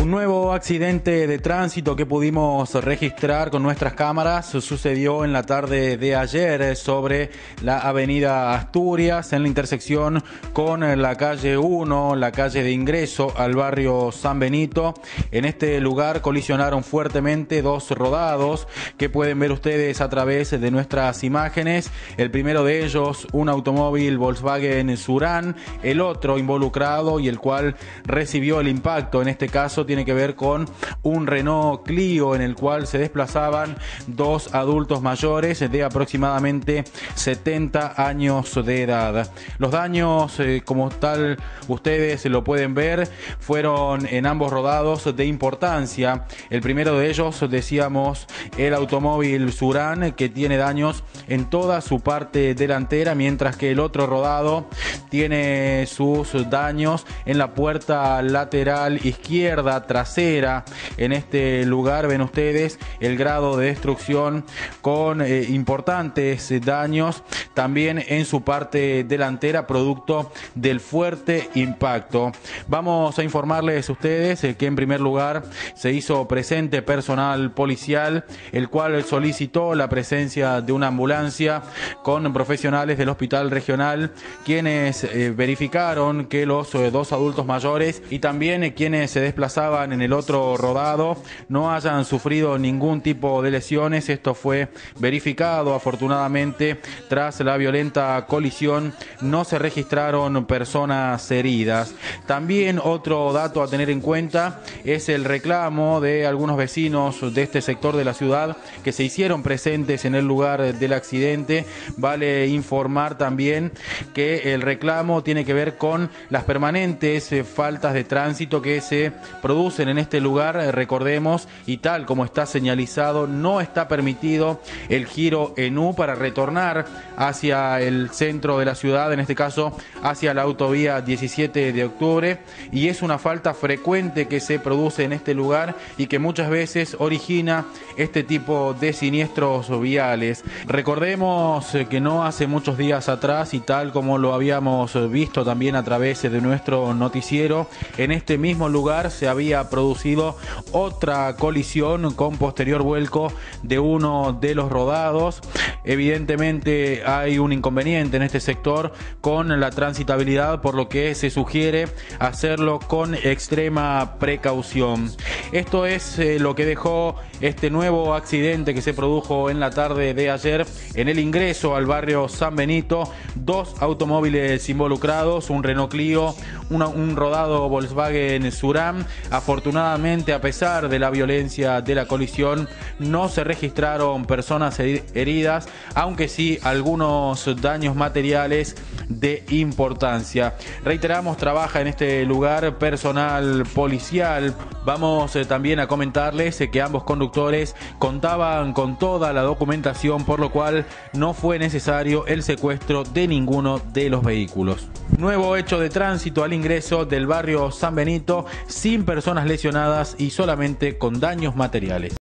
Un nuevo accidente de tránsito que pudimos registrar con nuestras cámaras sucedió en la tarde de ayer sobre la avenida Asturias, en la intersección con la calle 1, la calle de ingreso al barrio San Benito. En este lugar colisionaron fuertemente dos rodados que pueden ver ustedes a través de nuestras imágenes. El primero de ellos, un automóvil Volkswagen Surán, el otro involucrado y el cual recibió el impacto, en este caso tiene que ver con un Renault Clio en el cual se desplazaban dos adultos mayores de aproximadamente 70 años de edad. Los daños, como tal, ustedes lo pueden ver, fueron en ambos rodados de importancia. El primero de ellos, decíamos, el automóvil Surán, que tiene daños en toda su parte delantera, mientras que el otro rodado tiene sus daños en la puerta lateral izquierda trasera. En este lugar ven ustedes el grado de destrucción con importantes daños también en su parte delantera producto del fuerte impacto. Vamos a informarles a ustedes que en primer lugar se hizo presente personal policial, el cual solicitó la presencia de una ambulancia con profesionales del hospital regional, quienes verificaron que los dos adultos mayores y también quienes se desplazaban en el otro rodado no hayan sufrido ningún tipo de lesiones. Esto fue verificado. Afortunadamente, tras la violenta colisión no se registraron personas heridas. También otro dato a tener en cuenta es el reclamo de algunos vecinos de este sector de la ciudad que se hicieron presentes en el lugar del accidente. Vale informar también que el reclamo tiene que ver con las permanentes faltas de tránsito que se producen en este lugar. Recordemos, y tal como está señalizado, no está permitido el giro en U para retornar hacia el centro de la ciudad, en este caso hacia la autovía 17 de octubre, y es una falta frecuente que se produce en este lugar y que muchas veces origina este tipo de siniestros viales. Recordemos que no hace muchos días atrás, y tal como lo habíamos visto también a través de nuestro noticiero, en este mismo lugar se había producido otra colisión con posterior vuelco de uno de los rodados. Evidentemente hay un inconveniente en este sector con la transitabilidad, por lo que se sugiere hacerlo con extrema precaución. Esto es lo que dejó este nuevo accidente que se produjo en la tarde de ayer en el ingreso al barrio San Benito. Dos automóviles involucrados, un Renault Clio, un rodado Volkswagen Surán. Afortunadamente, a pesar de la violencia de la colisión, no se registraron personas heridas, aunque sí algunos daños materiales de importancia. Reiteramos, trabaja en este lugar personal policial. Vamos también a comentarles que ambos conductores contaban con toda la documentación, por lo cual no fue necesario el secuestro de ninguno de los vehículos. Nuevo hecho de tránsito al ingreso del barrio San Benito, sin personas lesionadas y solamente con daños materiales.